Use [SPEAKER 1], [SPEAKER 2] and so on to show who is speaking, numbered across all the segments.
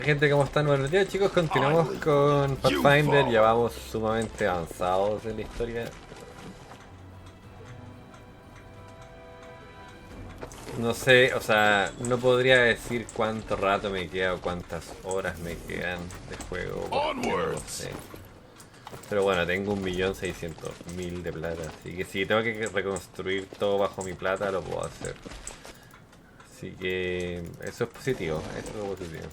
[SPEAKER 1] Gente, ¿cómo están? Buenos días, chicos. Continuamos con Pathfinder. Ya vamos sumamente avanzados en la historia. No sé, o sea, no podría decir cuánto rato me queda o cuántas horas me quedan de juego. No lo sé. Pero bueno, tengo 1.600.000 de plata. Así que si tengo que reconstruir todo bajo mi plata, lo puedo hacer. Así que eso es positivo. Eso es positivo.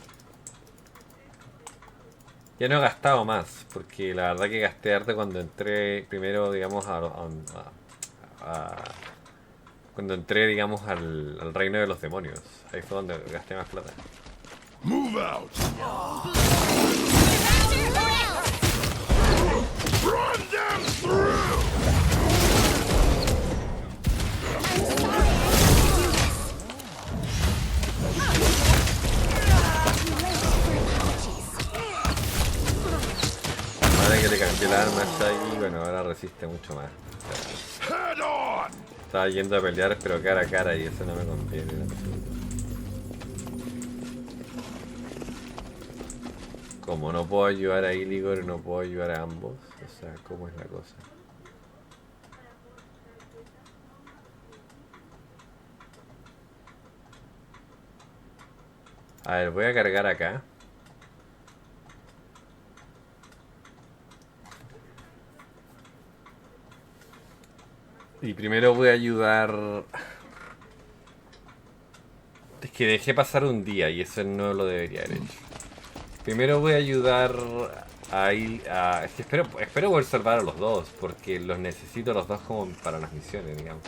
[SPEAKER 1] Ya no he gastado más, porque la verdad que gasté arte cuando entré primero, digamos, cuando entré, digamos, al reino de los demonios. Ahí fue donde gasté más plata.
[SPEAKER 2] Move out! Run them through!
[SPEAKER 1] Ahora que le cambié el arma y bueno, ahora resiste mucho más.
[SPEAKER 2] Head on!
[SPEAKER 1] Estaba yendo a pelear pero cara a cara y eso no me conviene en absoluto. Como no puedo ayudar a Iligor y no puedo ayudar a ambos, o sea, ¿cómo es la cosa? A ver, voy a cargar acá. Y primero voy a ayudar... Es que dejé pasar un día y eso no lo debería haber hecho. Primero voy a ayudar a ir a... Es que espero poder salvar a los dos, porque los necesito los dos como para las misiones, digamos.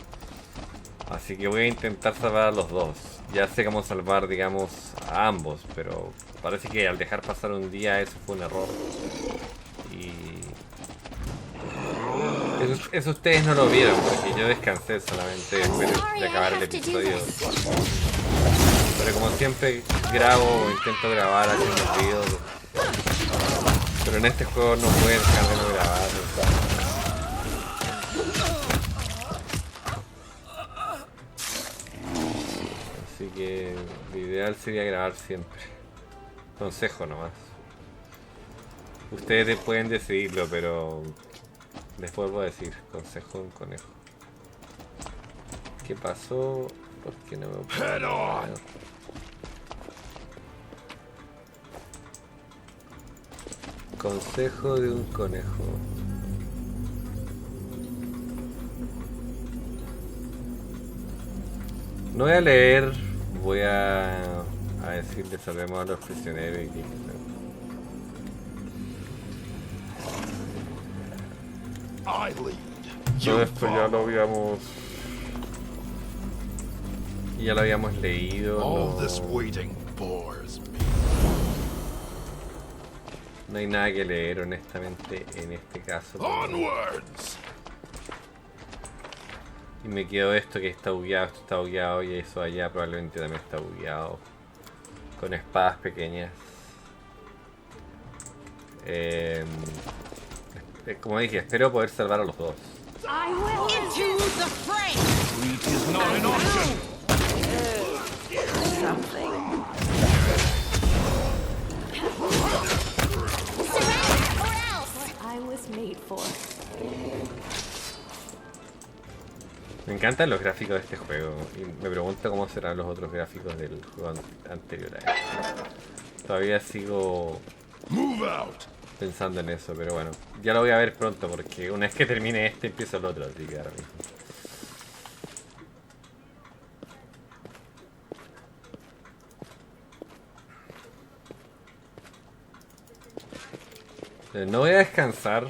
[SPEAKER 1] Así que voy a intentar salvar a los dos. Ya sé cómo salvar, digamos, a ambos, pero parece que al dejar pasar un día eso fue un error. Y... Eso ustedes no lo vieron, porque yo descansé solamente después de acabar el episodio. Pero como siempre grabo o intento grabar algunos videos. Pero en este juego no puedo dejar de no grabar. Así que lo ideal sería grabar siempre. Consejo nomás. Ustedes pueden decidirlo, pero les vuelvo a decir, consejo de un conejo. ¿Qué pasó? ¿Por qué no me
[SPEAKER 2] Head on!
[SPEAKER 1] Consejo de un conejo. No voy a leer, voy a decirle salvemos a los prisioneros y que...
[SPEAKER 2] I lead.
[SPEAKER 1] Todo
[SPEAKER 2] You
[SPEAKER 1] esto ya lo habíamos... Ya lo habíamos leído.
[SPEAKER 2] All
[SPEAKER 1] No,
[SPEAKER 2] this waiting bores me.
[SPEAKER 1] no hay nada que leer honestamente en este caso.
[SPEAKER 2] Onwards!
[SPEAKER 1] Y me quedo esto que está bugueado, esto está bugueado y eso allá probablemente también está bugueado. Con espadas pequeñas. Como dije, espero poder salvar a los dos.
[SPEAKER 3] I will into the fray.
[SPEAKER 2] Retreat is not an option!
[SPEAKER 3] Something. Surrender or else. What I was made for.
[SPEAKER 1] Me encantan los gráficos de este juego y me pregunto cómo serán los otros gráficos del juego anterior a este. Todavía sigo
[SPEAKER 2] Move out!
[SPEAKER 1] pensando en eso, pero bueno, ya lo voy a ver pronto porque una vez que termine este empiezo el otro, así que ahora mismo. No voy a descansar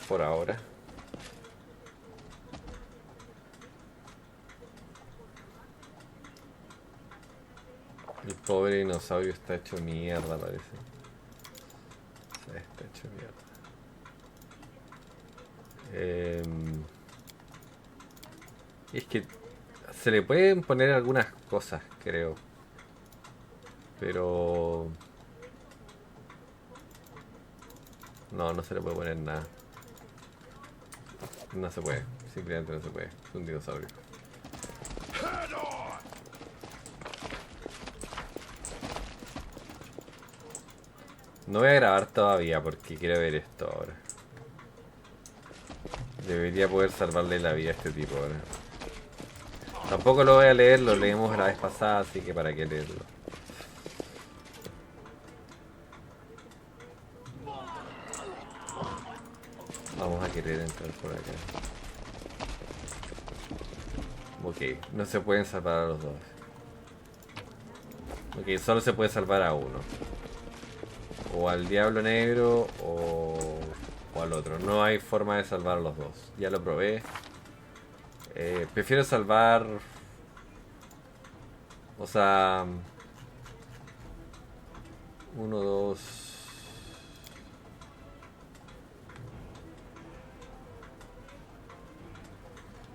[SPEAKER 1] por ahora. El pobre dinosaurio está hecho mierda, parece. O sea, está hecho mierda. Y es que se le pueden poner algunas cosas, creo. Pero... No, no se le puede poner nada. No se puede, simplemente no se puede. Es un dinosaurio.
[SPEAKER 2] Head on!
[SPEAKER 1] No voy a grabar todavía porque quiero ver esto ahora. Debería poder salvarle la vida a este tipo ahora. Tampoco lo voy a leer, lo leímos la vez pasada, así que para qué leerlo. Vamos a querer entrar por acá. Ok, no se pueden salvar a los dos. Ok, solo se puede salvar a uno. O al diablo negro o al otro. No hay forma de salvar a los dos. Ya lo probé. Prefiero salvar... O sea... 1, 2...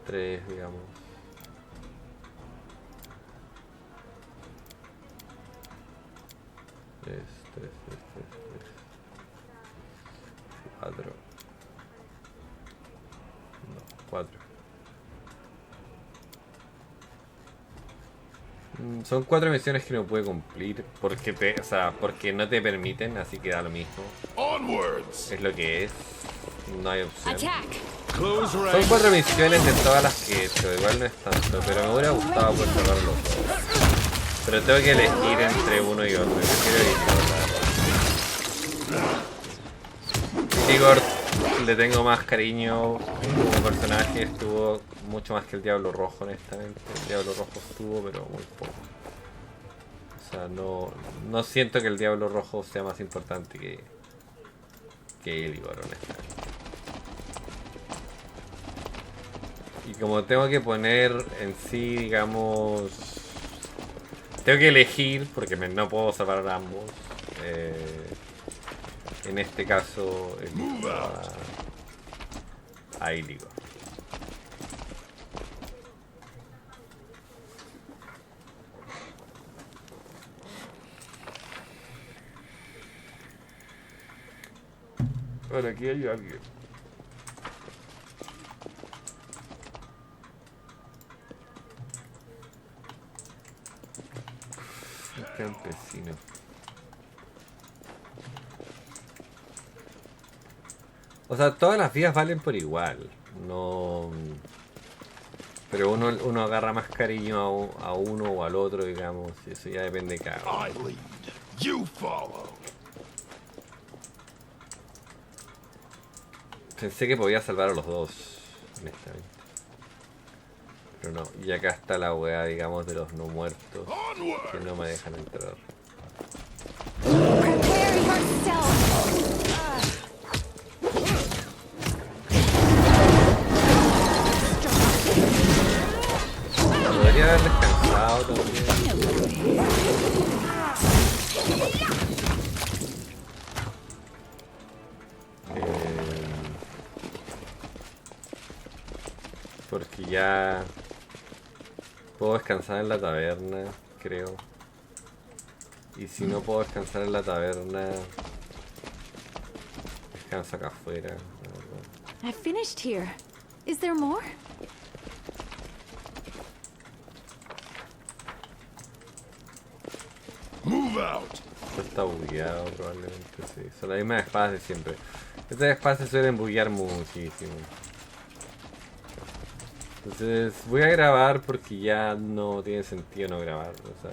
[SPEAKER 1] 3, digamos. 3, 4. No, 4. Son 4 misiones que no puede cumplir porque no te permiten, así que da lo mismo.
[SPEAKER 2] Onwards.
[SPEAKER 1] Es lo que es. No hay opción.
[SPEAKER 3] Attack!
[SPEAKER 2] Close
[SPEAKER 1] Son
[SPEAKER 2] ranks.
[SPEAKER 1] 4 misiones de todas las que he hecho, igual no es tanto, pero me hubiera gustado poder salvar los dos. Pero tengo que elegir entre uno y otro. Prefiero Igor, le tengo más cariño como personaje, estuvo mucho más que el Diablo Rojo, honestamente. El Diablo Rojo estuvo, pero muy poco. O sea, no siento que el Diablo Rojo sea más importante que el Igor, honestamente. Y como tengo que poner en sí, digamos... Tengo que elegir, porque no puedo separar a ambos. En este caso, elijo a Igor. Ahora aquí hay alguien. Campesino. O sea, todas las vidas valen por igual. No. Pero uno agarra más cariño a uno o al otro, digamos. Y eso ya depende de cada uno.
[SPEAKER 2] I lead. You follow.
[SPEAKER 1] Pensé que podía salvar a los dos, honestamente. Pero no. Y acá está la weá, digamos, de los no muertos. Que no me dejan entrar.
[SPEAKER 3] Prepare yourself!
[SPEAKER 1] Podría haber descansado también. Porque ya puedo descansar en la taberna, creo. Y si no puedo descansar en la taberna, descanso acá afuera, la verdad.
[SPEAKER 3] I finished here. Is there more?
[SPEAKER 2] Move out.
[SPEAKER 1] Esto está bugueado probablemente, sí. Son las mismas espadas de siempre. Estas espadas se suelen buguear muchísimo. Entonces voy a grabar porque ya no tiene sentido no grabar. O sea,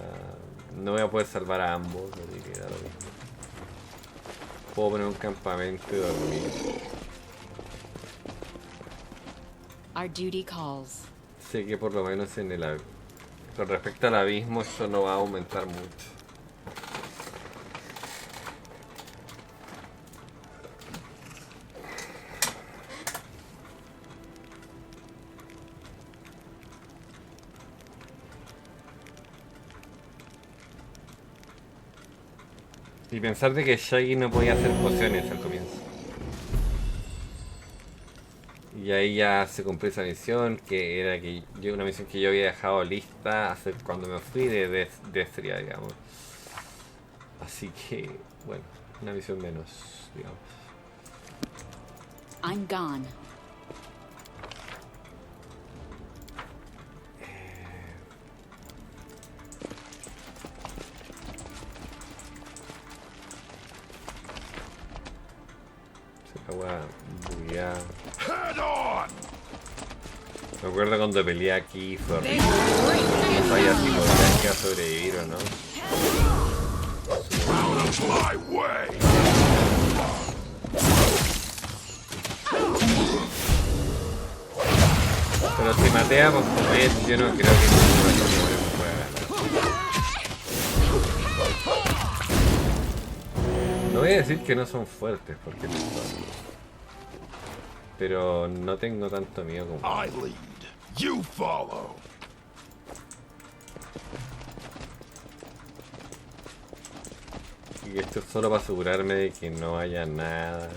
[SPEAKER 1] no voy a poder salvar a ambos, así que da lo mismo. Puedo poner un campamento y dormir.
[SPEAKER 4] Our duty calls.
[SPEAKER 1] Sé que por lo menos en el con respecto al abismo eso no va a aumentar mucho. Y pensar de que Shaggy no podía hacer pociones al comienzo. Y ahí ya se cumplió esa misión, que era una misión que yo había dejado lista hace cuando me fui de Destria, digamos. Así que, bueno, una misión menos, digamos.
[SPEAKER 4] I'm gone.
[SPEAKER 1] La wea bugueada.
[SPEAKER 2] Head on!
[SPEAKER 1] Me acuerdo cuando peleé aquí, fue horrible. No sabía si podía que iba a sobrevivir o no.
[SPEAKER 2] Out of my way!
[SPEAKER 1] Pero si matea por comer, yo no creo que ninguno pueda ganar. No voy a decir que no son fuertes, porque no son. Pero no tengo tanto miedo como...
[SPEAKER 2] I lead. You follow.
[SPEAKER 1] Y esto es solo para asegurarme de que no haya nada.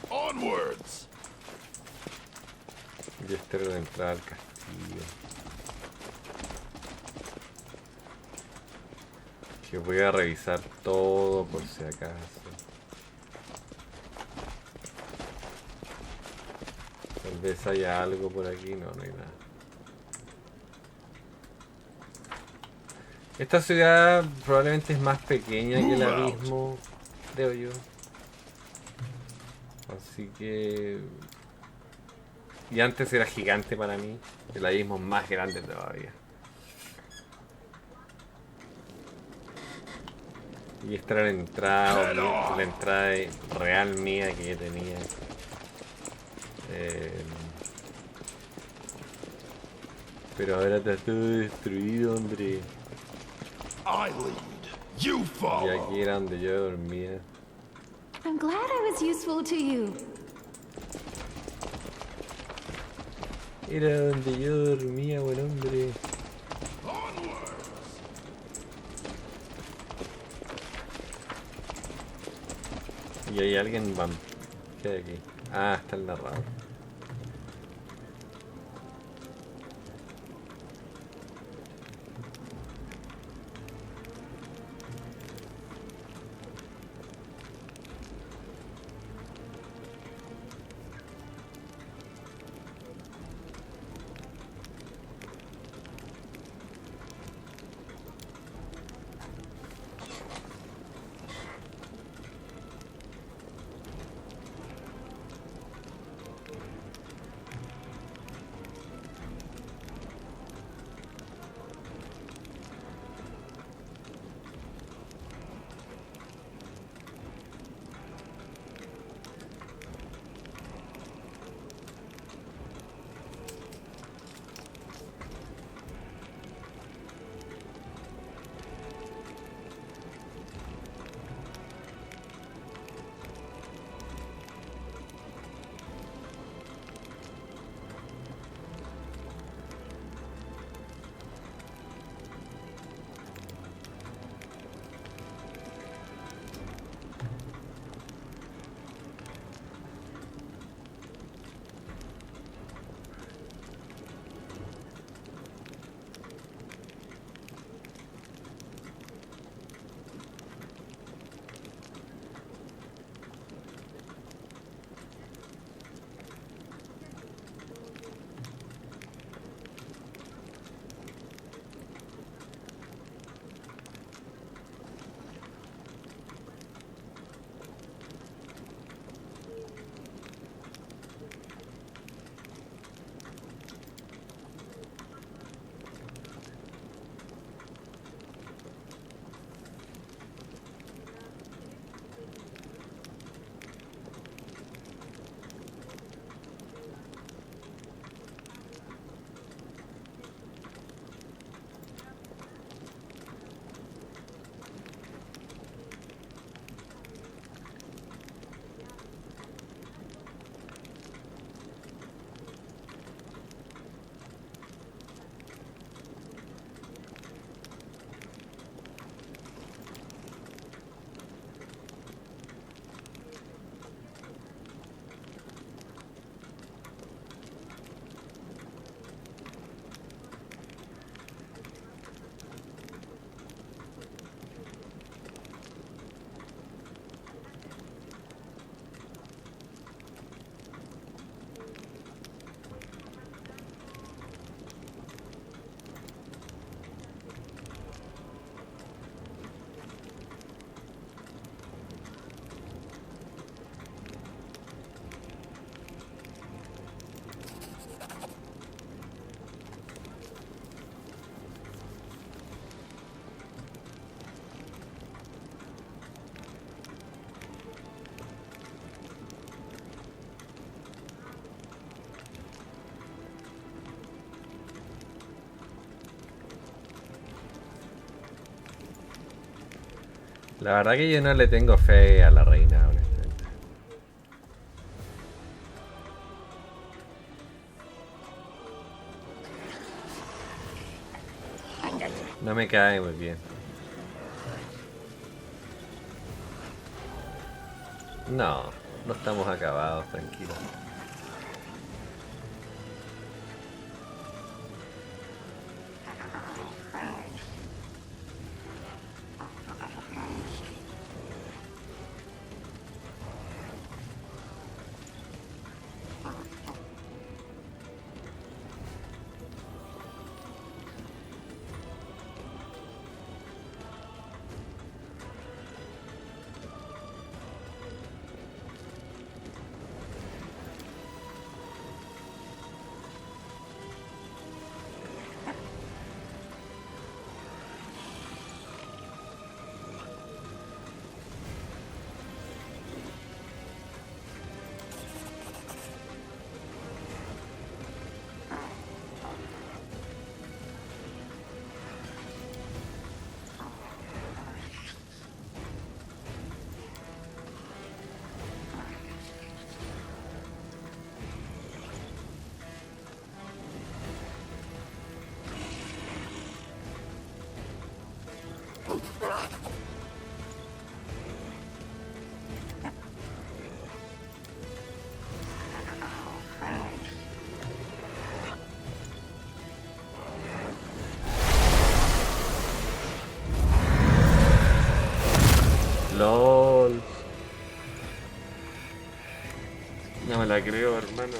[SPEAKER 2] Onwards!
[SPEAKER 1] Y esta era la entrada al castillo. Que voy a revisar todo por si acaso. Tal vez haya algo por aquí. No, no hay nada. Esta ciudad probablemente es más pequeña que el abismo, creo yo. Así que... Y antes era gigante para mí. El abismo es más grande todavía. Y esta era la entrada real mía que yo tenía. Pero ahora está todo destruido, hombre.
[SPEAKER 2] I lead. You
[SPEAKER 1] Y
[SPEAKER 2] follow.
[SPEAKER 1] aquí era donde yo dormía.
[SPEAKER 3] I'm glad I was useful to you.
[SPEAKER 1] Era donde yo dormía, buen hombre.
[SPEAKER 2] Onwards!
[SPEAKER 1] Y hay alguien ¿qué hay aquí? Ah, está el narrador. La verdad que yo no le tengo fe a la reina, honestamente. No me cae muy bien. No, no estamos acabados, tranquilo. LOL. No me la creo, hermano.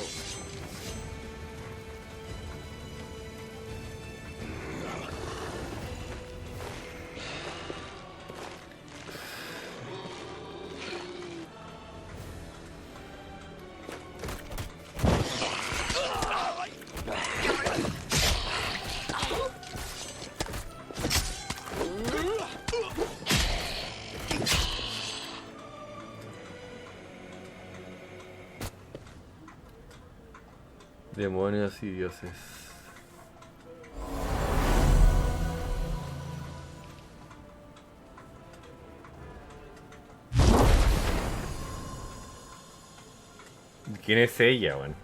[SPEAKER 1] Demonios y dioses. ¿Quién es ella, weón?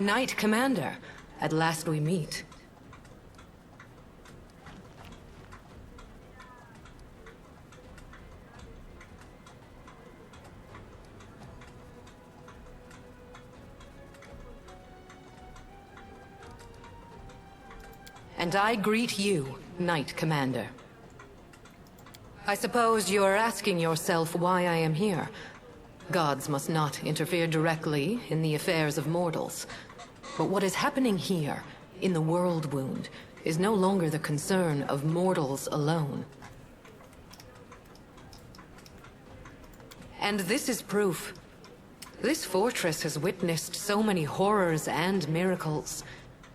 [SPEAKER 4] Knight Commander, at last we meet. And I greet you, Knight Commander. I suppose you are asking yourself why I am here. Gods must not interfere directly in the affairs of mortals. But what is happening here, in the World Wound, is no longer the concern of mortals alone. And this is proof. This fortress has witnessed so many horrors and miracles.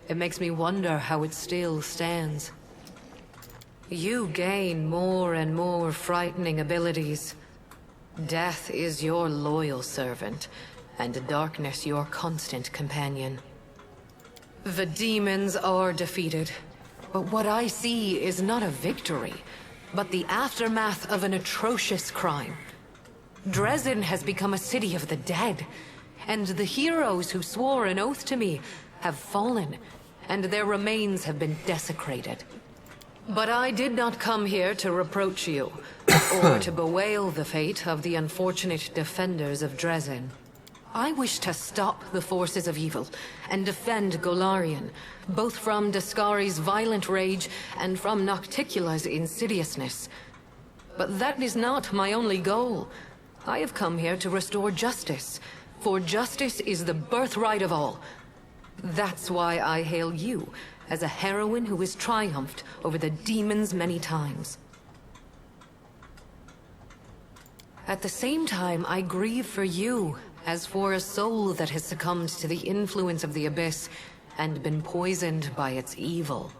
[SPEAKER 4] It makes me wonder how it still stands. You gain more and more frightening abilities. Death is your loyal servant, and darkness your constant companion. The demons are defeated, but what I see is not a victory, but the aftermath of an atrocious crime. Dresden has become a city of the dead, and the heroes who swore an oath to me have fallen, and their remains have been desecrated. But I did not come here to reproach you, or to bewail the fate of the unfortunate defenders of Dresden. I wish to stop the forces of evil and defend Golarion, both from Daskari's violent rage and from Nocticula's insidiousness. But that is not my only goal. I have come here to restore justice, for justice is the birthright of all. That's why I hail you as a heroine who has triumphed over the demons many times. At the same time, I grieve for you, as for a soul that has succumbed to the influence of the Abyss and been poisoned by its evil.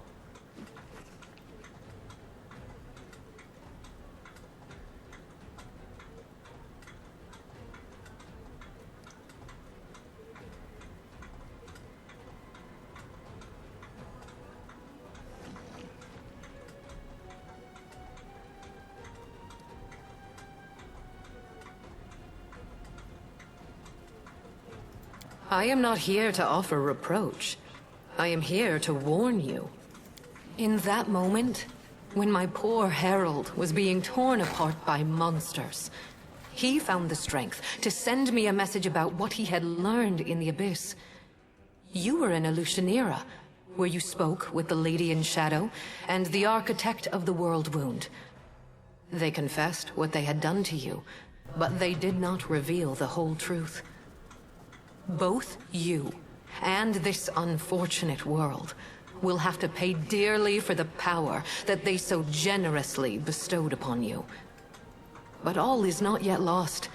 [SPEAKER 4] I am not here to offer reproach. I am here to warn you. In that moment, when my poor herald was being torn apart by monsters, he found the strength to send me a message about what he had learned in the Abyss. You were in Alushanira, where you spoke with the Lady in Shadow and the Architect of the World Wound. They confessed what they had done to you, but they did not reveal the whole truth. Both you and this unfortunate world will have to pay dearly for the power that they so generously bestowed upon you. But all is not yet lost.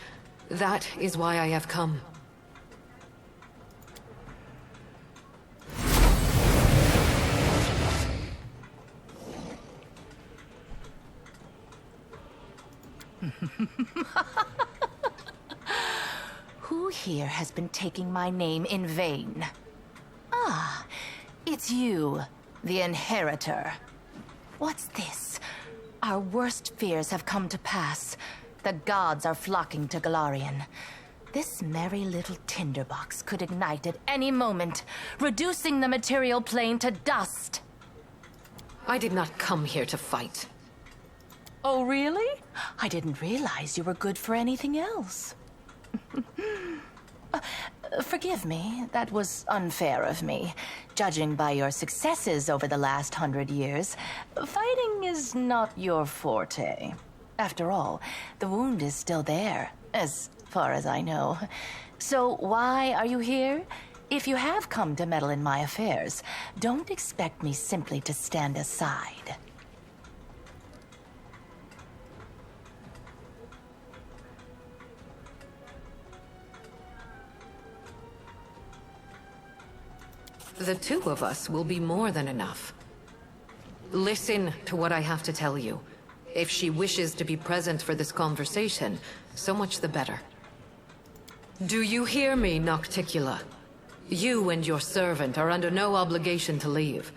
[SPEAKER 4] That is why I have come.
[SPEAKER 5] Who here has been taking my name in vain? Ah, it's you, the inheritor. What's this? Our worst fears have come to pass. The gods are flocking to Galarian. This merry little tinderbox could ignite at any moment, reducing the material plane to dust.
[SPEAKER 4] I did not come here to fight.
[SPEAKER 5] Oh, really? I didn't realize you were good for anything else. Forgive me, that was unfair of me. Judging by your successes over the last 100 years, fighting is not your forte. After all, the wound is still there, as far as I know. So why are you here? If you have come to meddle in my affairs, don't expect me simply to stand aside.
[SPEAKER 4] The two of us will be more than enough. Listen to what I have to tell you. If she wishes to be present for this conversation, so much the better. Do you hear me, Nocticula? You and your servant are under no obligation to leave.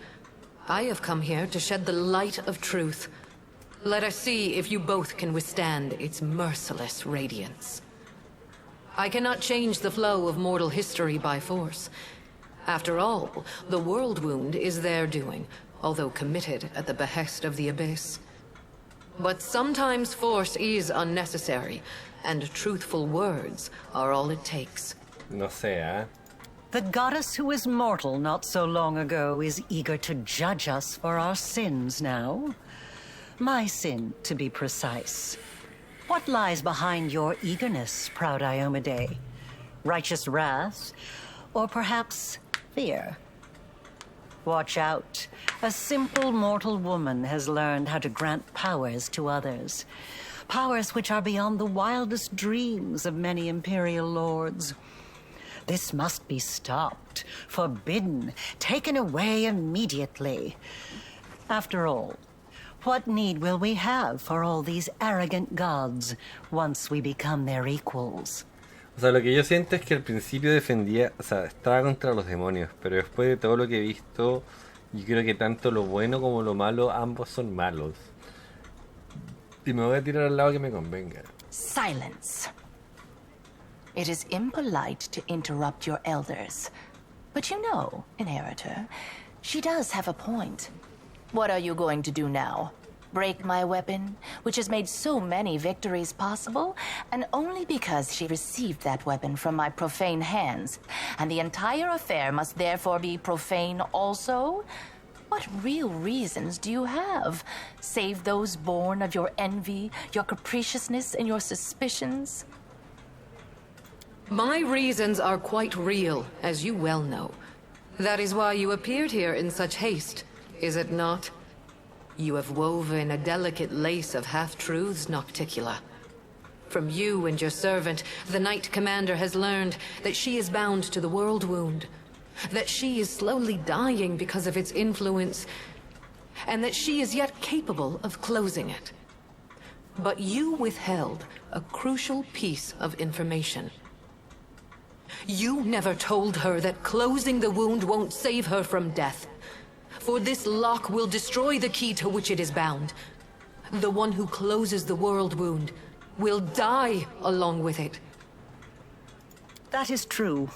[SPEAKER 4] I have come here to shed the light of truth. Let us see if you both can withstand its merciless radiance. I cannot change the flow of mortal history by force. After all, the World Wound is their doing, although committed at the behest of the Abyss. But sometimes force is unnecessary, and truthful words are all it takes.
[SPEAKER 1] No sé, ¿eh?
[SPEAKER 6] The goddess who was mortal not so long ago is eager to judge us for our sins now. My sin, to be precise. What lies behind your eagerness, proud Iomade? Righteous wrath? Or perhaps fear? Watch out. A simple mortal woman has learned how to grant powers to others. Powers which are beyond the wildest dreams of many imperial lords. This must be stopped, forbidden, taken away immediately. After all, what need will we have for all these arrogant gods once we become their equals?
[SPEAKER 1] O sea, lo que yo siento es que al principio defendía, o sea, estaba contra los demonios, pero después de todo lo que he visto, yo creo que tanto lo bueno como lo malo, ambos son malos. Y me voy a tirar al lado que me convenga.
[SPEAKER 5] Silence. It is impolite to interrupt your elders. But you know, Inheritor, she does have a point. What are you going to do now? Break my weapon, which has made so many victories possible, and only because she received that weapon from my profane hands, and the entire affair must therefore be profane also? What real reasons do you have, save those born of your envy, your capriciousness, and your suspicions?
[SPEAKER 4] My reasons are quite real, as you well know. That is why you appeared here in such haste, is it not? You have woven a delicate lace of half-truths, Nocticula. From you and your servant, the Knight Commander has learned that she is bound to the World Wound, that she is slowly dying because of its influence, and that she is yet capable of closing it. But you withheld a crucial piece of information. You never told her that closing the wound won't save her from death. For this lock will destroy the key to which it is bound. The one who closes the World Wound will die along with it.
[SPEAKER 6] That is true.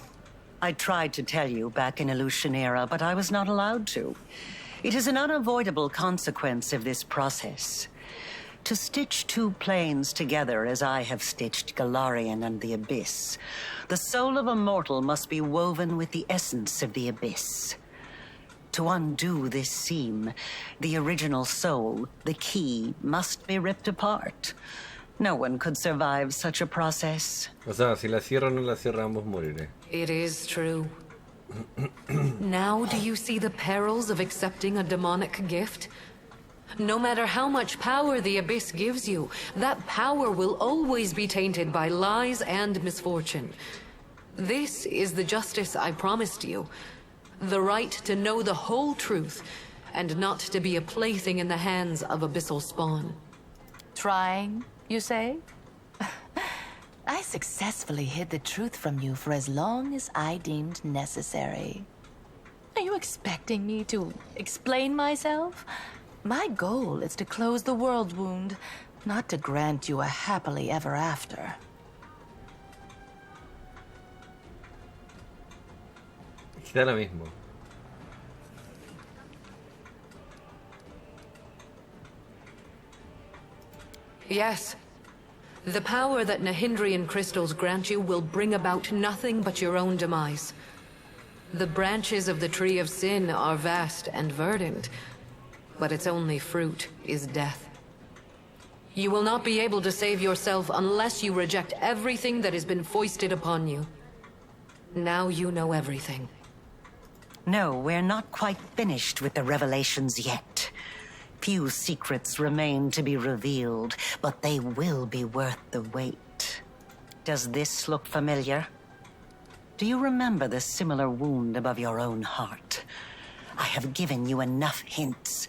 [SPEAKER 6] I tried to tell you back in Illusionera, but I was not allowed to. It is an unavoidable consequence of this process. To stitch two planes together as I have stitched Galarian and the Abyss, the soul of a mortal must be woven with the essence of the Abyss. To undo this seam, the original soul, the key, must be ripped apart. No one could survive such a process.
[SPEAKER 1] O sea, si la cierro o no la cierra, ambos moriré.
[SPEAKER 4] It is true. Now do you see the perils of accepting a demonic gift? No matter how much power the Abyss gives you, that power will always be tainted by lies and misfortune. This is the justice I promised you. The right to know the whole truth, and not to be a plaything in the hands of abyssal spawn.
[SPEAKER 5] Trying, you say? I successfully hid the truth from you for as long as I deemed necessary. Are you expecting me to explain myself? My goal is to close the world wound, not to grant you a happily ever after.
[SPEAKER 1] Da lo mismo.
[SPEAKER 4] Yes. The power that Nahindrian crystals grant you will bring about nothing but your own demise. The branches of the Tree of Sin are vast and verdant, but its only fruit is death. You will not be able to save yourself unless you reject everything that has been foisted upon you. Now you know everything.
[SPEAKER 6] No, we're not quite finished with the revelations yet. Few secrets remain to be revealed, but they will be worth the wait. Does this look familiar? Do you remember the similar wound above your own heart? I have given you enough hints.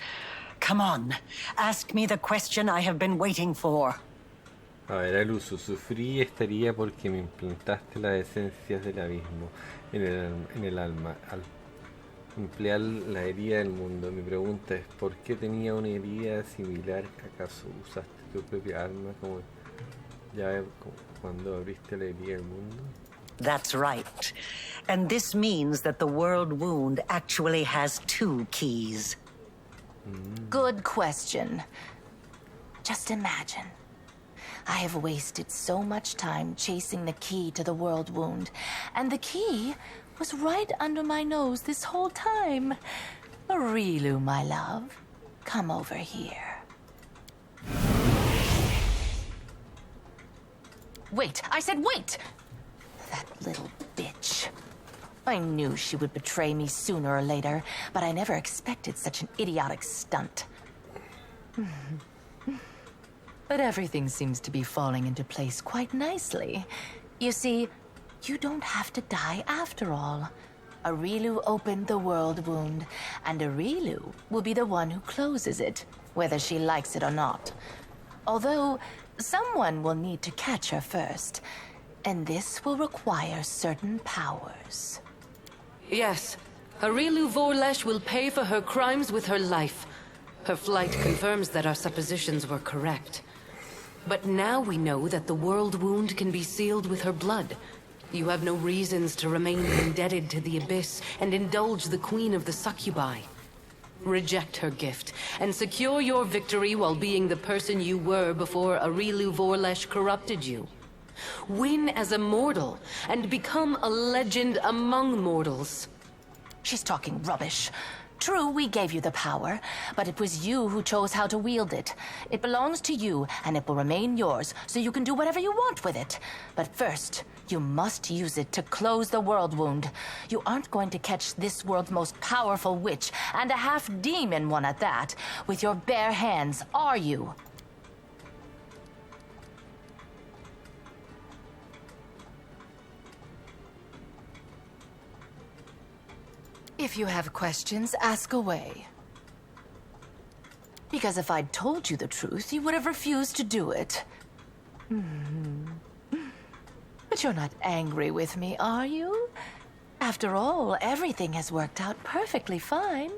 [SPEAKER 6] Come on, ask me the question I have been waiting for.
[SPEAKER 1] A ver, al uso. Sufrí estaría porque me implantaste las esencias del abismo en el alma. Al emplear la herida del mundo. Mi pregunta es, ¿por qué tenía una herida similar? ¿Acaso usaste tu propia alma como llave cuando abriste la herida del mundo?
[SPEAKER 6] That's right. And this means that the world wound actually has two keys.
[SPEAKER 5] Good question. Just imagine. I have wasted so much time chasing the key to the world wound, and the key was right under my nose this whole time. Arilu, my love, come over here. Wait, I said wait! That little bitch. I knew she would betray me sooner or later, but I never expected such an idiotic stunt. But everything seems to be falling into place quite nicely. You see, you don't have to die after all. Arilu opened the world wound, and Arilu will be the one who closes it, whether she likes it or not. Although, someone will need to catch her first, and this will require certain powers.
[SPEAKER 4] Yes, Arilu Vorlesh will pay for her crimes with her life. Her flight confirms that our suppositions were correct. But now we know that the world wound can be sealed with her blood. You have no reasons to remain indebted to the Abyss and indulge the Queen of the Succubi. Reject her gift, and secure your victory while being the person you were before Arilu Vorlesh corrupted you. Win as a mortal, and become a legend among mortals.
[SPEAKER 5] She's talking rubbish. True, we gave you the power, but it was you who chose how to wield it. It belongs to you, and it will remain yours, so you can do whatever you want with it. But first, you must use it to close the world wound. You aren't going to catch this world's most powerful witch, and a half-demon one at that, with your bare hands, are you? If you have questions, ask away. Because if I'd told you the truth, you would have refused to do it. But you're not angry with me, are you? After all, everything has worked out perfectly fine.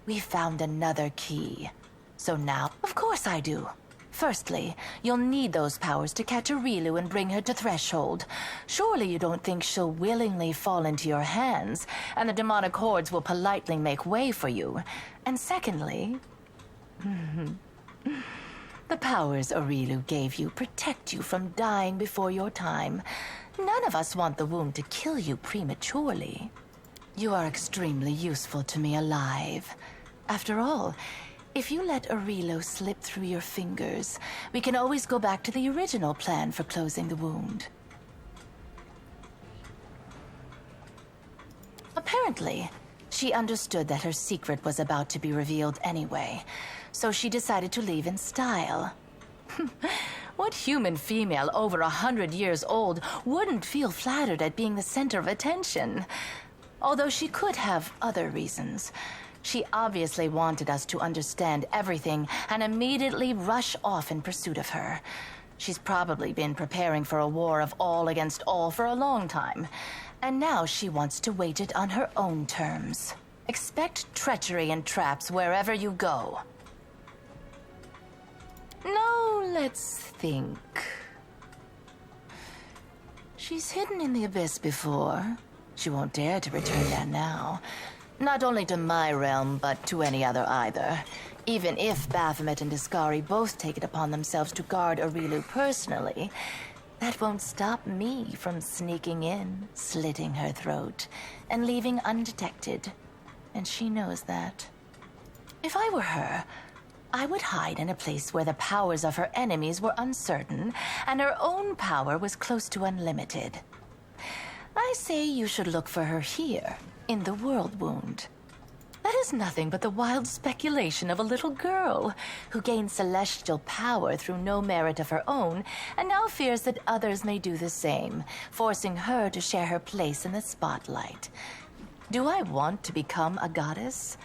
[SPEAKER 5] We found another key. So now, of course I do. Firstly, you'll need those powers to catch Aurilu and bring her to Threshold. Surely you don't think she'll willingly fall into your hands, and the demonic hordes will politely make way for you. And secondly, the powers Aurilu gave you protect you from dying before your time. None of us want the wound to kill you prematurely. You are extremely useful to me alive. After all, if you let Aurilu slip through your fingers, we can always go back to the original plan for closing the wound. Apparently, she understood that her secret was about to be revealed anyway, so she decided to leave in style. What human female over 100 years old wouldn't feel flattered at being the center of attention? Although she could have other reasons. She obviously wanted us to understand everything and immediately rush off in pursuit of her. She's probably been preparing for a war of all against all for a long time, and now she wants to wage it on her own terms. Expect treachery and traps wherever you go. Now, let's think. She's hidden in the abyss before. She won't dare to return there now. Not only to my realm, but to any other either. Even if Baphomet and Discari both take it upon themselves to guard Aurilu personally, that won't stop me from sneaking in, slitting her throat, and leaving undetected. And she knows that. If I were her, I would hide in a place where the powers of her enemies were uncertain, and her own power was close to unlimited. I say you should look for her here, in the World Wound. That is nothing but the wild speculation of a little girl who gained celestial power through no merit of her own and now fears that others may do the same, forcing her to share her place in the spotlight. Do I want to become a goddess?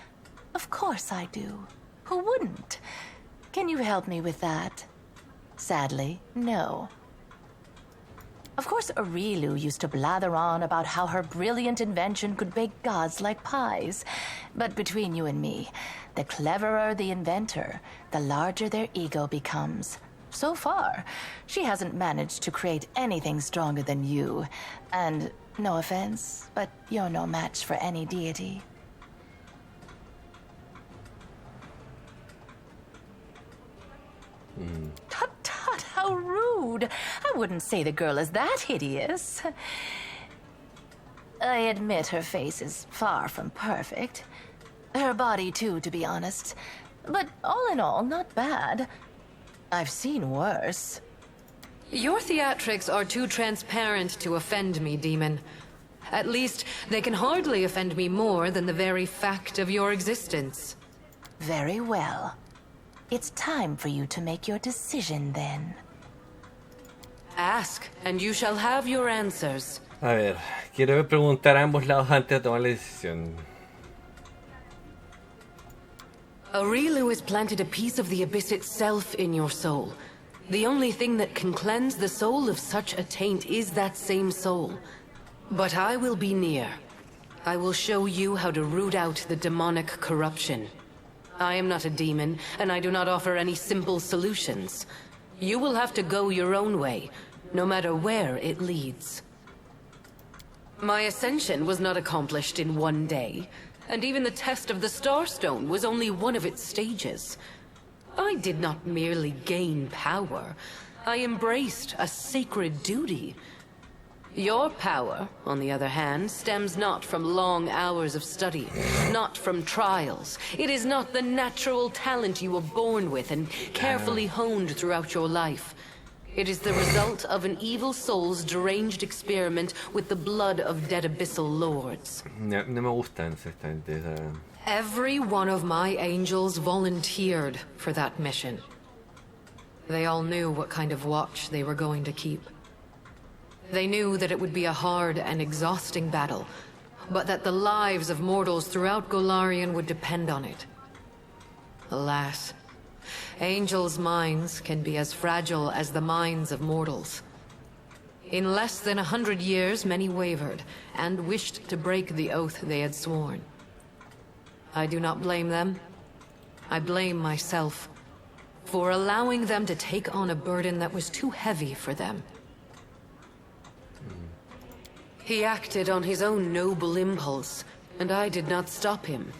[SPEAKER 5] Of course I do. Who wouldn't? Can you help me with that? Sadly, no. Of course, Aurilu used to blather on about how her brilliant invention could bake gods like pies. But between you and me, the cleverer the inventor, the larger their ego becomes. So far, she hasn't managed to create anything stronger than you. And, no offense, but you're no match for any deity. Tut tut, how rude! I wouldn't say the girl is that hideous. I admit her face is far from perfect. Her body too, to be honest. But all in all, not bad. I've seen worse.
[SPEAKER 4] Your theatrics are too transparent to offend me, demon. At least, they can hardly offend me more than the very fact of your existence.
[SPEAKER 5] Very well. It's time for you to make your decision then.
[SPEAKER 4] Ask, and you shall have your answers.
[SPEAKER 1] A ver, quiero preguntar a ambos lados antes de tomar la decisión.
[SPEAKER 4] Aurilu has planted a piece of the abyss itself in your soul. The only thing that can cleanse the soul of such a taint is that same soul. But I will be near. I will show you how to root out the demonic corruption. I am not a demon, and I do not offer any simple solutions. You will have to go your own way, no matter where it leads. My ascension was not accomplished in one day, and even the test of the Starstone was only one of its stages. I did not merely gain power. I embraced a sacred duty. Your power, on the other hand, stems not from long hours of study, not from trials. It is not the natural talent you were born with and carefully honed throughout your life. It is the result of an evil soul's deranged experiment with the blood of dead abyssal lords.
[SPEAKER 1] No, no me gusta exactamente esa...
[SPEAKER 4] Every one of my angels volunteered for that mission. They all knew what kind of watch they were going to keep. They knew that it would be a hard and exhausting battle, but that the lives of mortals throughout Golarion would depend on it. Alas, angels' minds can be as fragile as the minds of mortals. In less than 100 years, many wavered and wished to break the oath they had sworn. I do not blame them. I blame myself. for allowing them to take on a burden that was too heavy for them. He acted on his own noble impulse, and I did not stop him.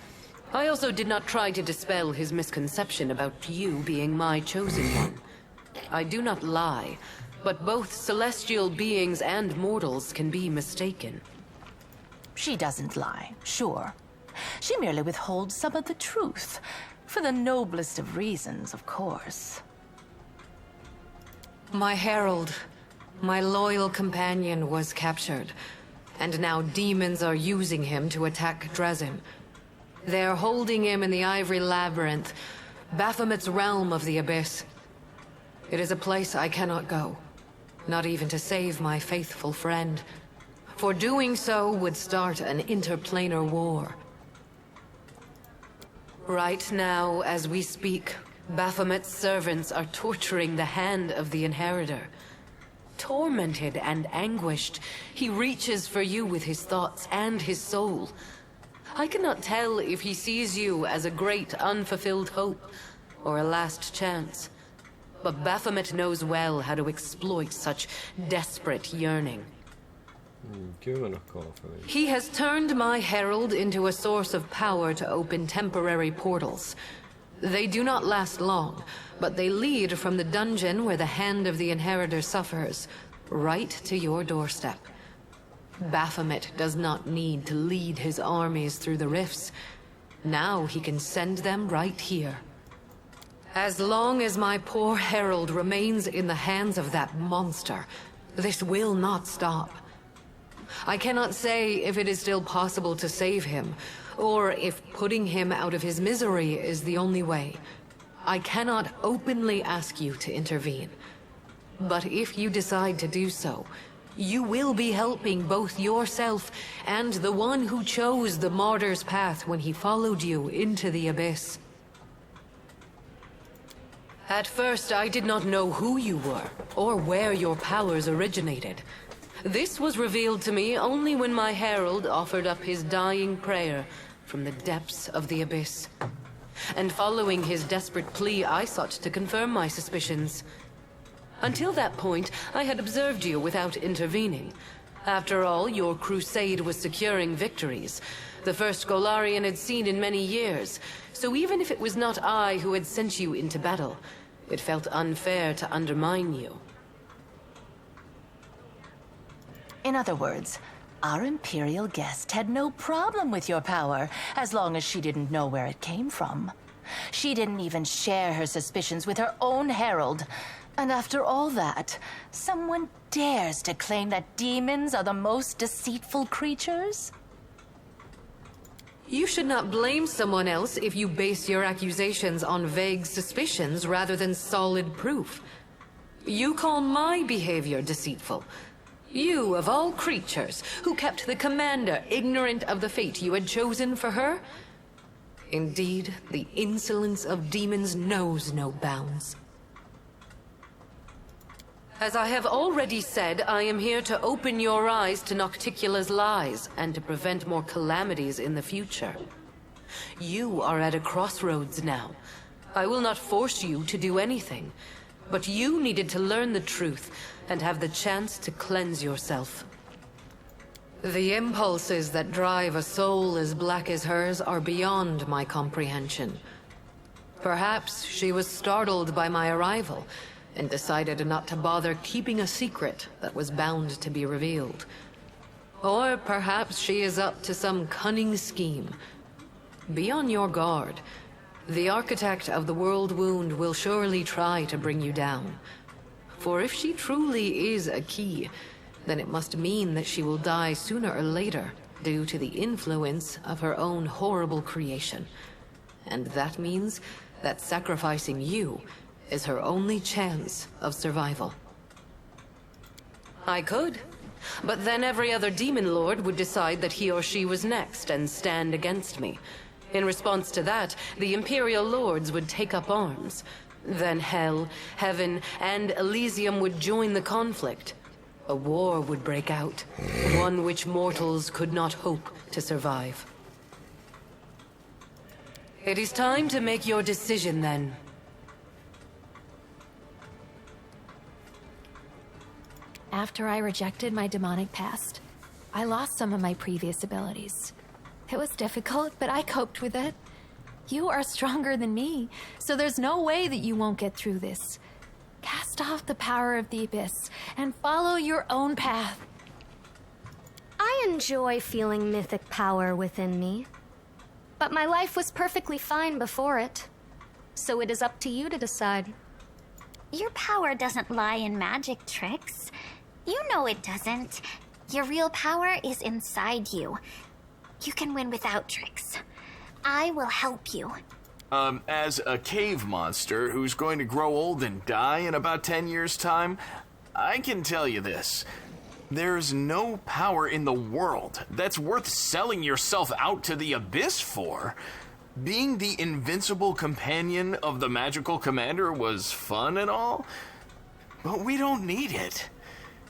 [SPEAKER 4] I also did not try to dispel his misconception about you being my chosen one. I do not lie, but both celestial beings and mortals can be mistaken.
[SPEAKER 5] She doesn't lie, sure. She merely withholds some of the truth. For the noblest of reasons, of course.
[SPEAKER 4] My herald, my loyal companion, was captured, and now demons are using him to attack Dresden. They're holding him in the Ivory Labyrinth, Baphomet's realm of the Abyss. It is a place I cannot go, not even to save my faithful friend. For doing so would start an interplanar war. Right now, as we speak, Baphomet's servants are torturing the hand of the Inheritor. Tormented and anguished, he reaches for you with his thoughts and his soul. I cannot tell if he sees you as a great unfulfilled hope or a last chance. But Baphomet knows well how to exploit such desperate yearning. He has turned my herald into a source of power to open temporary portals. They do not last long, but they lead from the dungeon where the hand of the Inheritor suffers, right to your doorstep. Baphomet does not need to lead his armies through the rifts. Now he can send them right here. As long as my poor herald remains in the hands of that monster, this will not stop. I cannot say if it is still possible to save him, or if putting him out of his misery is the only way. I cannot openly ask you to intervene. But if you decide to do so, you will be helping both yourself and the one who chose the martyr's path when he followed you into the abyss. At first, I did not know who you were, or where your powers originated. This was revealed to me only when my herald offered up his dying prayer from the depths of the abyss. And following his desperate plea, I sought to confirm my suspicions. Until that point, I had observed you without intervening. After all, your crusade was securing victories, the first Golarion had seen in many years. So even if it was not I who had sent you into battle, it felt unfair to undermine you.
[SPEAKER 5] In other words, our Imperial guest had no problem with your power, as long as she didn't know where it came from. She didn't even share her suspicions with her own herald. And after all that, someone dares to claim that demons are the most deceitful creatures?
[SPEAKER 4] You should not blame someone else if you base your accusations on vague suspicions rather than solid proof. You call my behavior deceitful. You, of all creatures, who kept the commander ignorant of the fate you had chosen for her? Indeed, the insolence of demons knows no bounds. As I have already said, I am here to open your eyes to Nocticula's lies and to prevent more calamities in the future. You are at a crossroads now. I will not force you to do anything, but you needed to learn the truth and have the chance to cleanse yourself. The impulses that drive a soul as black as hers are beyond my comprehension. Perhaps she was startled by my arrival and decided not to bother keeping a secret that was bound to be revealed. Or perhaps she is up to some cunning scheme. Be on your guard. The architect of the world wound will surely try to bring you down. For if she truly is a key, then it must mean that she will die sooner or later due to the influence of her own horrible creation. And that means that sacrificing you is her only chance of survival. I could, but then every other demon lord would decide that he or she was next and stand against me. In response to that, the Imperial lords would take up arms. Then Hell, Heaven, and Elysium would join the conflict. A war would break out, one which mortals could not hope to survive. It is time to make your decision then.
[SPEAKER 3] after I rejected my demonic past, I lost some of my previous abilities. It was difficult, but I coped with it. You are stronger than me, so there's no way that you won't get through this. Cast off the power of the abyss and follow your own path.
[SPEAKER 7] I enjoy feeling mythic power within me. But my life was perfectly fine before it. So it is up to you to decide.
[SPEAKER 8] Your power doesn't lie in magic tricks. You know it doesn't. Your real power is inside you. You can win without tricks. I will help you.
[SPEAKER 2] As a cave monster who's going to grow old and die in about 10 years' time, I can tell you this. There's no power in the world that's worth selling yourself out to the abyss for. Being the invincible companion of the magical commander was fun and all, but we don't need it.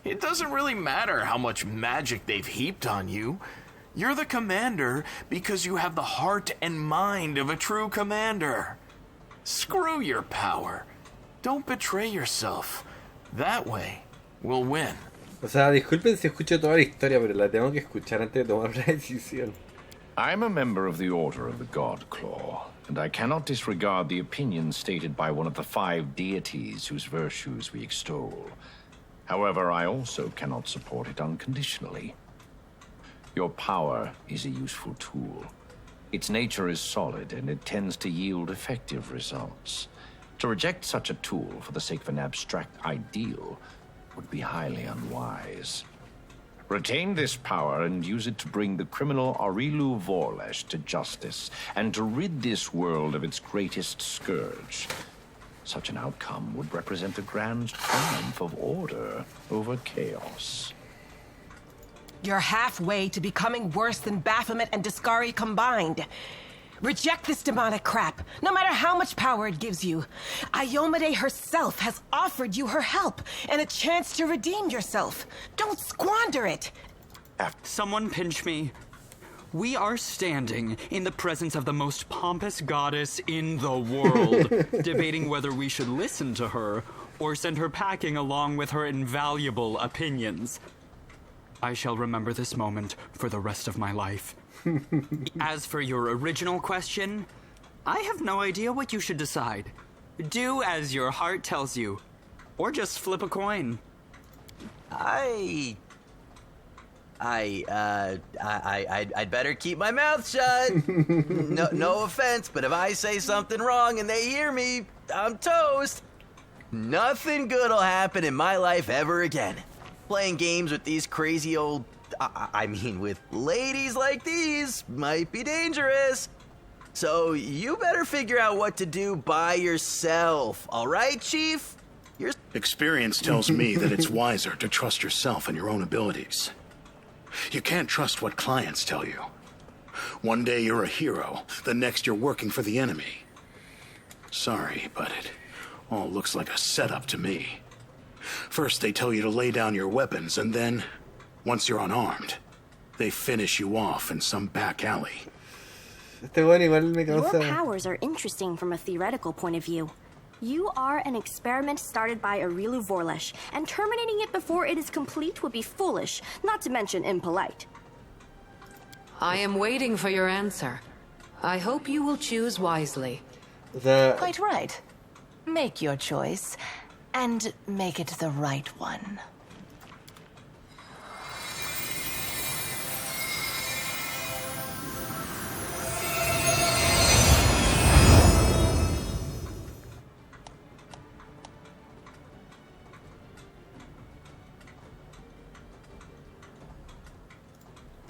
[SPEAKER 2] It doesn't really matter how much magic they've heaped on you. You're the commander because you have the heart and mind of a true commander. Screw your power. Don't betray yourself. That way, we'll win.
[SPEAKER 1] O sea, disculpen si escucho toda la historia, pero la tengo que escuchar antes de tomar una decisión.
[SPEAKER 9] I'm a member of the Order of the God Claw, and I cannot disregard the opinions stated by one of the 5 deities whose virtues we extol. However, I also cannot support it unconditionally. Your power is a useful tool. Its nature is solid, and it tends to yield effective results. To reject such a tool for the sake of an abstract ideal would be highly unwise. Retain this power and use it to bring the criminal Aurilu Vorlesh to justice and to rid this world of its greatest scourge. Such an outcome would represent a grand triumph of order over chaos.
[SPEAKER 10] You're halfway to becoming worse than Baphomet and Discari combined. Reject this demonic crap, no matter how much power it gives you. Iomade herself has offered you her help and a chance to redeem yourself. Don't squander it.
[SPEAKER 11] Someone pinch me. We are standing in the presence of the most pompous goddess in the world, debating whether we should listen to her or send her packing along with her invaluable opinions. I shall remember this moment for the rest of my life. As for your original question, I have no idea what you should decide. Do as your heart tells you, or just flip a coin.
[SPEAKER 12] I'd better keep my mouth shut. No offense, but if I say something wrong and they hear me, I'm toast. Nothing good'll happen in my life ever again. Playing games with these crazy old... with ladies like these might be dangerous. So you better figure out what to do by yourself, all right, Chief?
[SPEAKER 2] Experience tells me that it's wiser to trust yourself and your own abilities. You can't trust what clients tell you. One day you're a hero, the next you're working for the enemy. Sorry, but it all looks like a setup to me. First they tell you to lay down your weapons, and then, once you're unarmed, they finish you off in some back alley.
[SPEAKER 7] Your powers are interesting from a theoretical point of view. You are an experiment started by Aurilu Vorlesh, and terminating it before it is complete would be foolish, not to mention impolite.
[SPEAKER 4] I am waiting for your answer. I hope you will choose wisely.
[SPEAKER 5] Quite right. Make your choice, and make it the right one.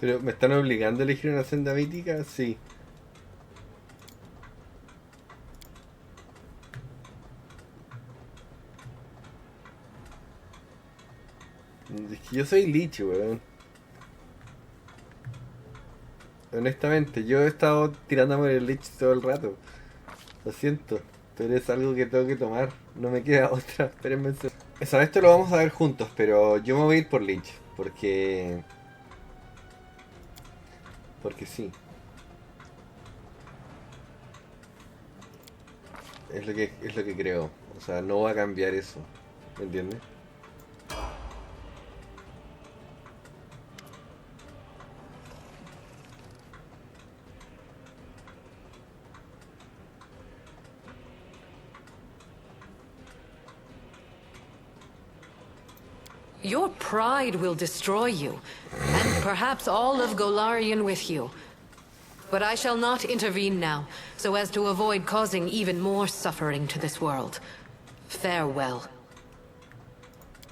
[SPEAKER 1] Pero, ¿me están obligando a elegir una senda mítica? Sí. Es que yo soy Lich, weón. Honestamente, yo he estado tirándome el Lich todo el rato. Lo siento, pero es algo que tengo que tomar. No me queda otra. Espérenme. Esto lo vamos a ver juntos, pero yo me voy a ir por Lich. Porque sí. Es lo que creo. O sea, no va a cambiar eso. ¿Me entiendes?
[SPEAKER 4] Your pride will destroy you, and perhaps all of Golarion with you. But I shall not intervene now, so as to avoid causing even more suffering to this world. Farewell.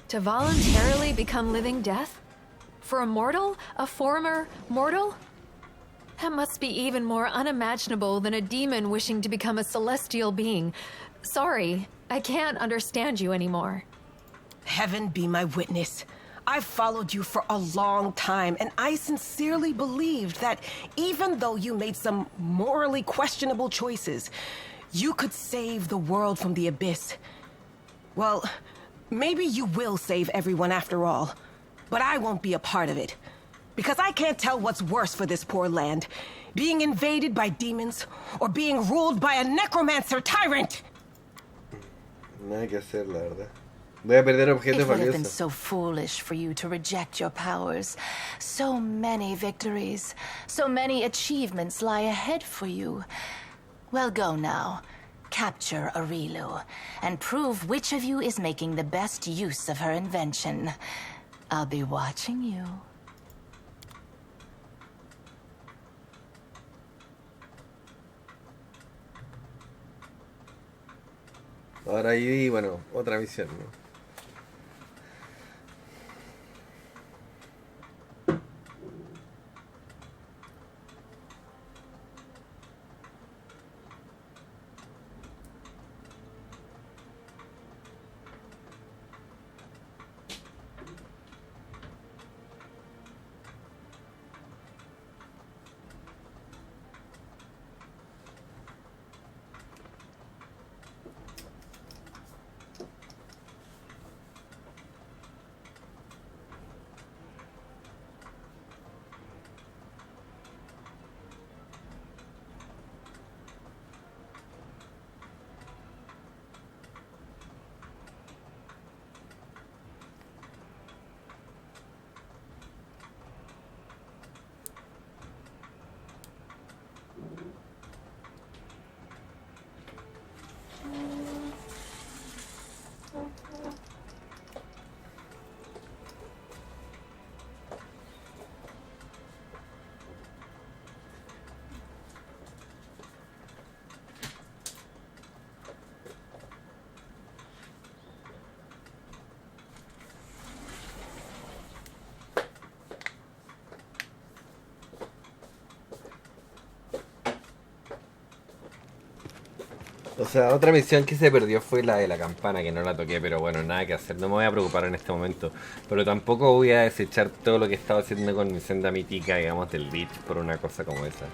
[SPEAKER 3] To voluntarily become living death? For a mortal? A former mortal? That must be even more unimaginable than a demon wishing to become a celestial being. Sorry, I can't understand you anymore.
[SPEAKER 10] Heaven be my witness. I've followed you for a long time, and I sincerely believed that even though you made some morally questionable choices, you could save the world from the abyss. Well, maybe you will save everyone after all, but I won't be a part of it. Because I can't tell what's worse for this poor land, being invaded by demons or being ruled by a necromancer tyrant.
[SPEAKER 1] Nada que hacer, la verdad. Voy a perder objetos
[SPEAKER 5] It would have been
[SPEAKER 1] valiosos.
[SPEAKER 5] so foolish for you to reject your powers. So many victories, so many achievements lie ahead for you. Well, go now. Capture Arilu, and prove which of you is making the best use of her invention. I'll be watching you.
[SPEAKER 1] Ahora ahí, bueno, otra misión, ¿no? O sea, otra misión que se perdió fue la de la campana, que no la toqué, pero bueno, nada que hacer, no me voy a preocupar en este momento. Pero tampoco voy a desechar todo lo que he estado haciendo con mi senda mítica, digamos, del beach por una cosa como esa.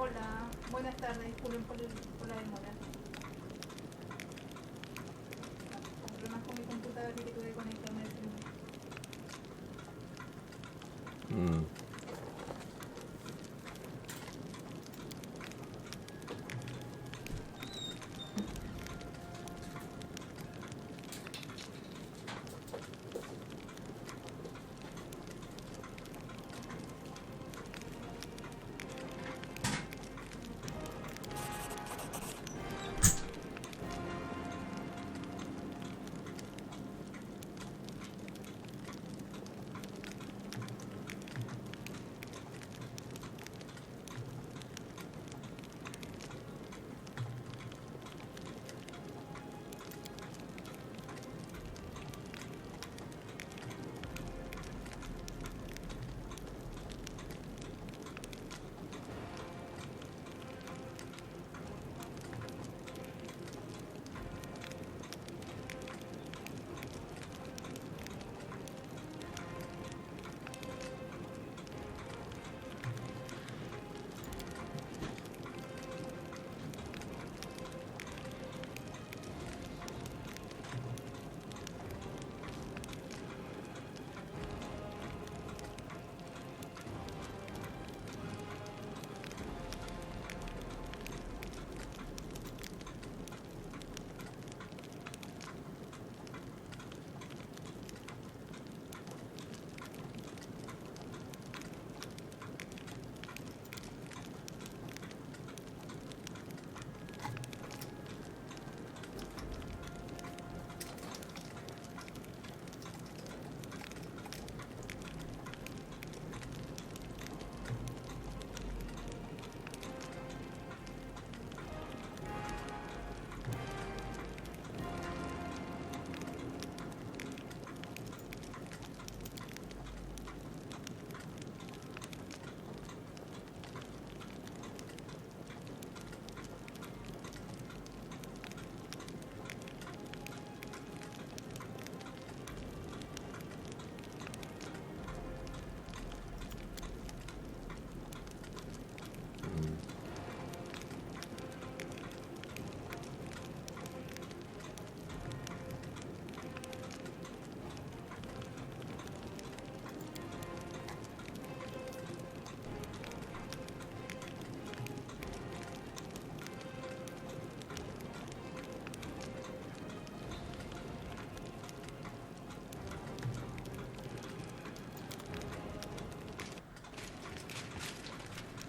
[SPEAKER 13] Hola, buenas tardes, disculpen por la demora. Problemas con mi computadora que tuve que conectarme al celular.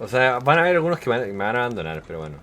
[SPEAKER 1] O sea, van a haber algunos que me van a abandonar, pero bueno.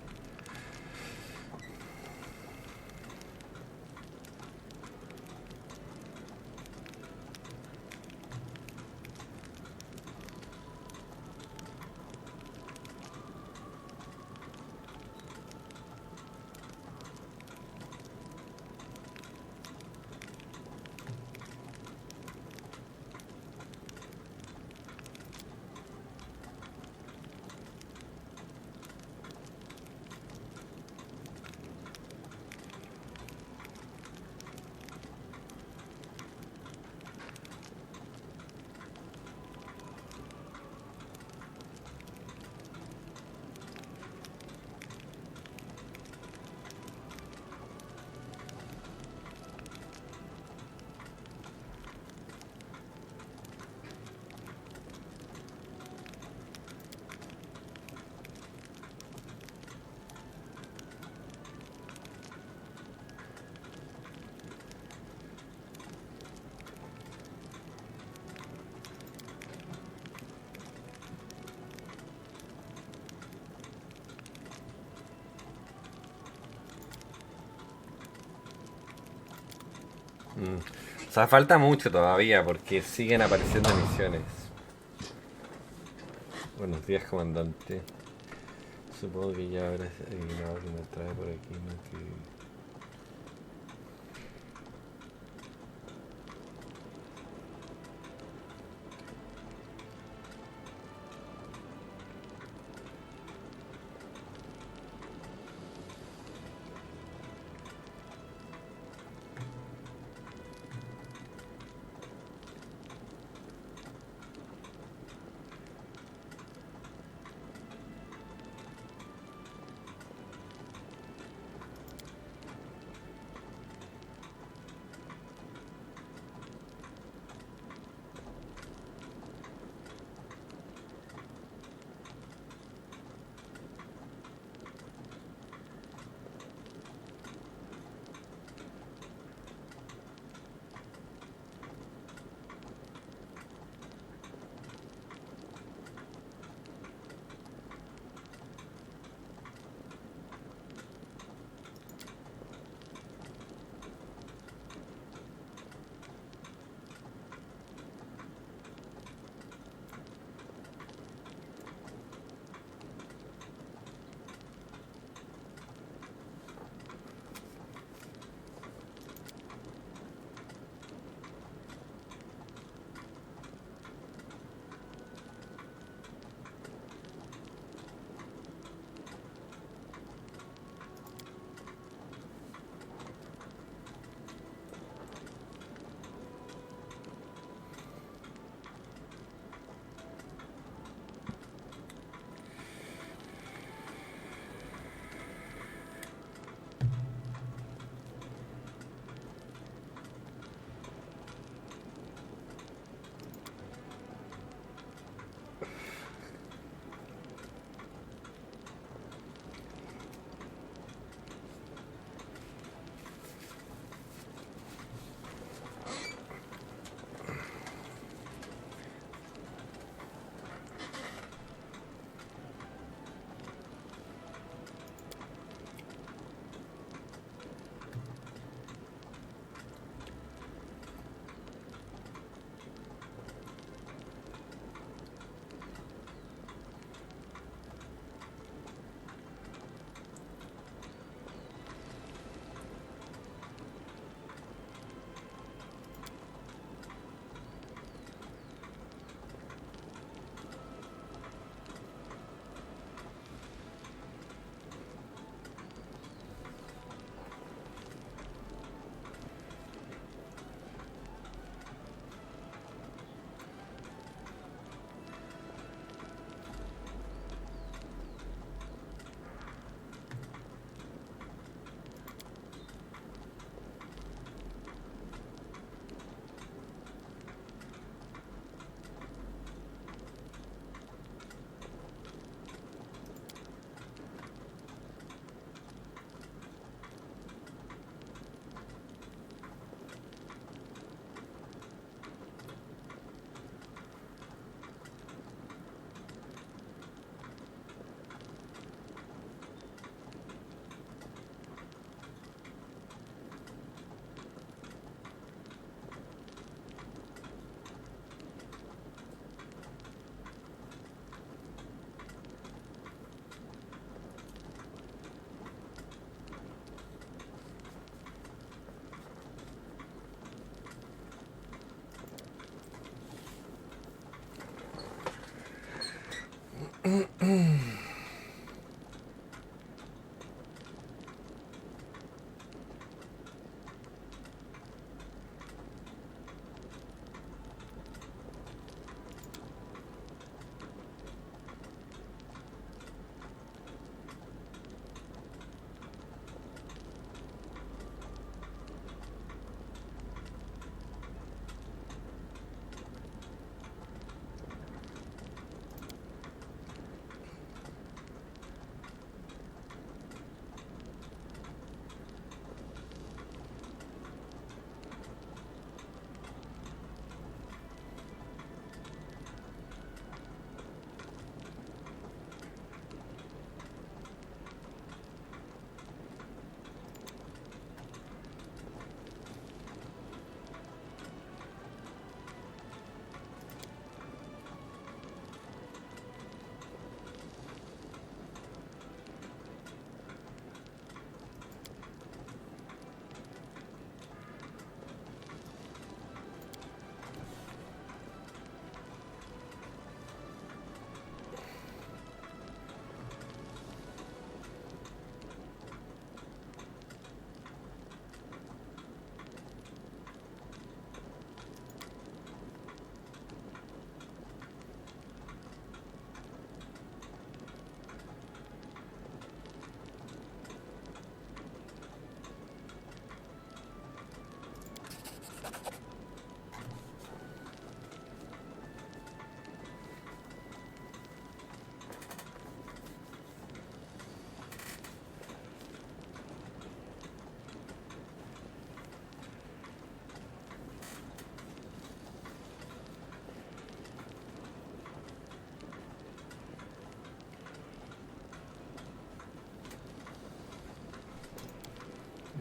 [SPEAKER 1] O sea, falta mucho todavía porque siguen apareciendo misiones. Buenos días, comandante. Supongo que ya habrás adivinado que me trae por aquí, ¿no?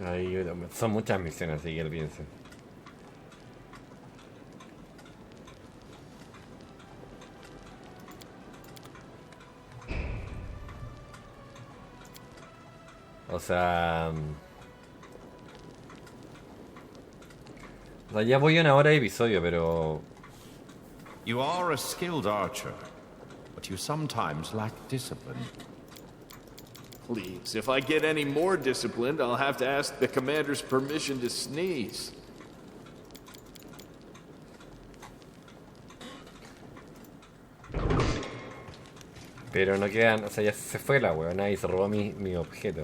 [SPEAKER 1] Ahí, son muchas misiones, así que él piensa. O sea, ya voy a una hora de episodio, pero...
[SPEAKER 9] You are a skilled archer, but you sometimes lack discipline.
[SPEAKER 2] Please, if I get any more disciplined, I'll have to ask the commander's permission to sneeze.
[SPEAKER 1] Pero no quedan, o sea, ya se fue la huevona y se robó mi objeto.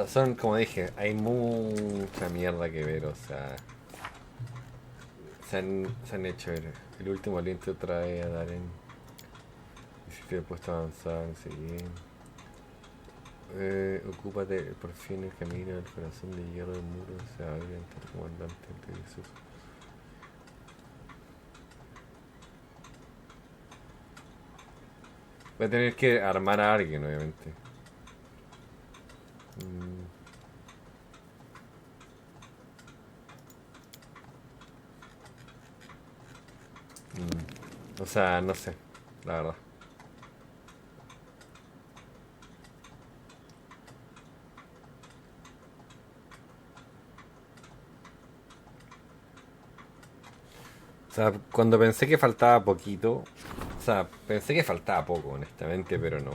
[SPEAKER 1] Son, como dije, hay mucha mierda que ver, o sea... Se han hecho el último aliento otra vez a Darren. Hiciste el puesto avanzado, seguir. Ocúpate por fin el camino del corazón de hierro del muro, se abre ante el comandante de Jesús. Voy a tener que armar a alguien, obviamente. O sea, no sé, la verdad. O sea, cuando pensé que faltaba poquito, o sea, pensé que faltaba poco, honestamente, pero no.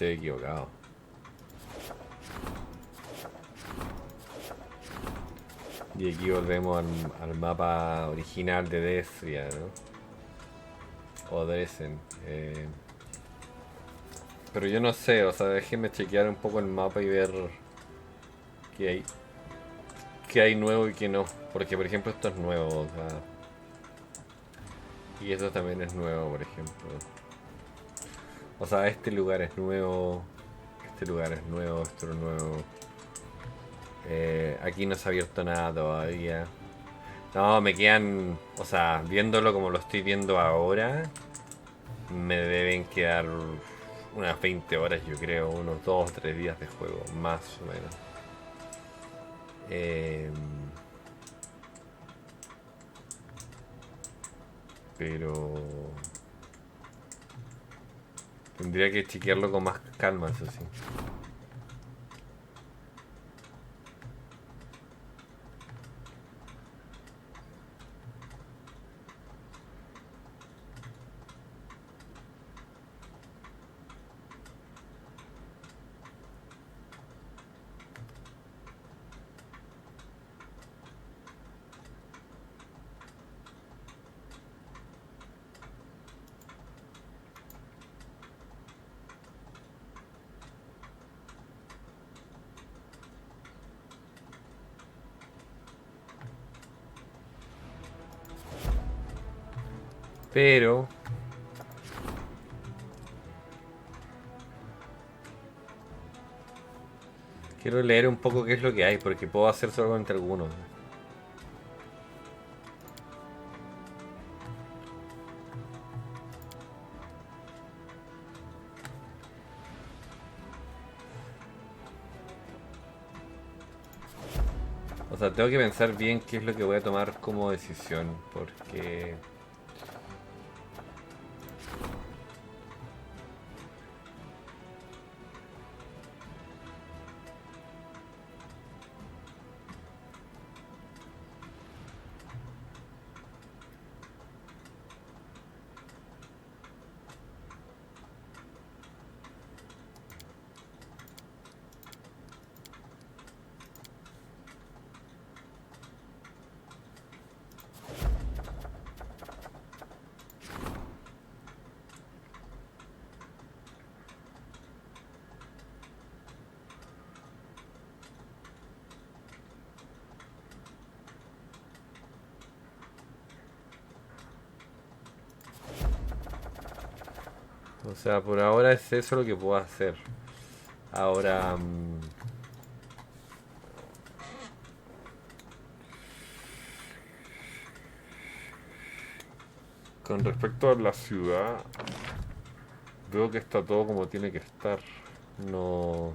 [SPEAKER 1] estoy equivocado. Y aquí volvemos al mapa original de Destria, ¿no? O Dresden. Pero yo no sé, o sea, déjenme chequear un poco el mapa y ver qué hay nuevo y qué no. Porque, por ejemplo, esto es nuevo, o sea, y esto también es nuevo, por ejemplo. O sea, este lugar es nuevo, este lugar es nuevo, esto es nuevo. Aquí no se ha abierto nada todavía. No, me quedan, o sea, viéndolo como lo estoy viendo ahora, me deben quedar unas 20 horas, yo creo, unos 2 o 3 días de juego, más o menos. Pero tendría que chequearlo con más calma, eso sí. Pero quiero leer un poco qué es lo que hay, porque puedo hacer solamente algunos. O sea, tengo que pensar bien qué es lo que voy a tomar como decisión, porque o sea, por ahora es eso lo que puedo hacer. Ahora con respecto a la ciudad, veo que está todo como tiene que estar. No.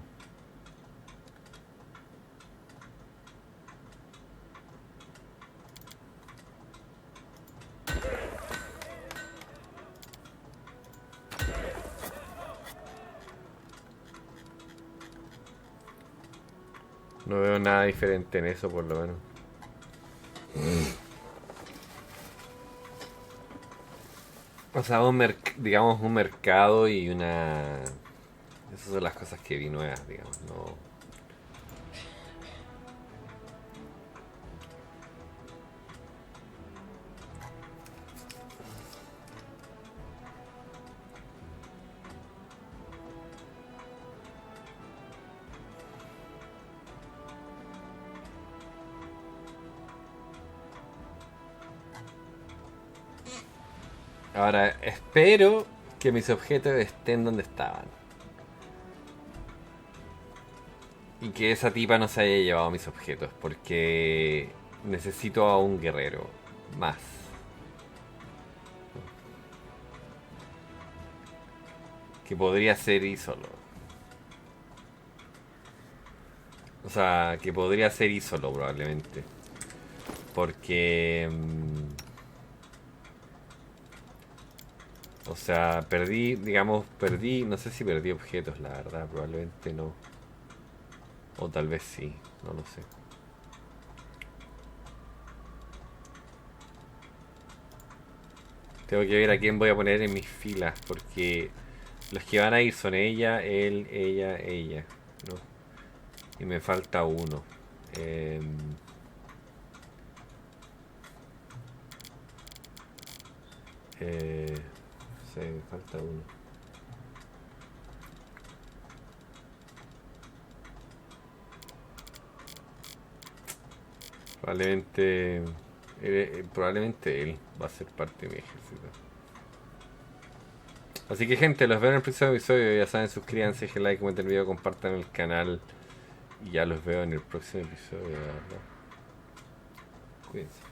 [SPEAKER 1] No veo nada diferente en eso, por lo menos. O sea, digamos un mercado y una... Esas son las cosas que vi nuevas, digamos, no... Ahora, espero que mis objetos estén donde estaban. Y que esa tipa no se haya llevado mis objetos, porque necesito a un guerrero más. Que podría ser y solo. O sea, que podría ser y solo probablemente. Porque... o sea, perdí, no sé si perdí objetos, la verdad, probablemente no. O tal vez sí, no lo sé. Tengo que ver a quién voy a poner en mis filas, porque Los que van a ir son ella, él, ella, ¿no? Y me falta uno. Sí, me falta uno. Probablemente él va a ser parte de mi ejército. Así que gente, los veo en el próximo episodio. Ya saben, suscríbanse, dejen like, comenten el video, compartan el canal. Y ya los veo en el próximo episodio, la verdad. Cuídense.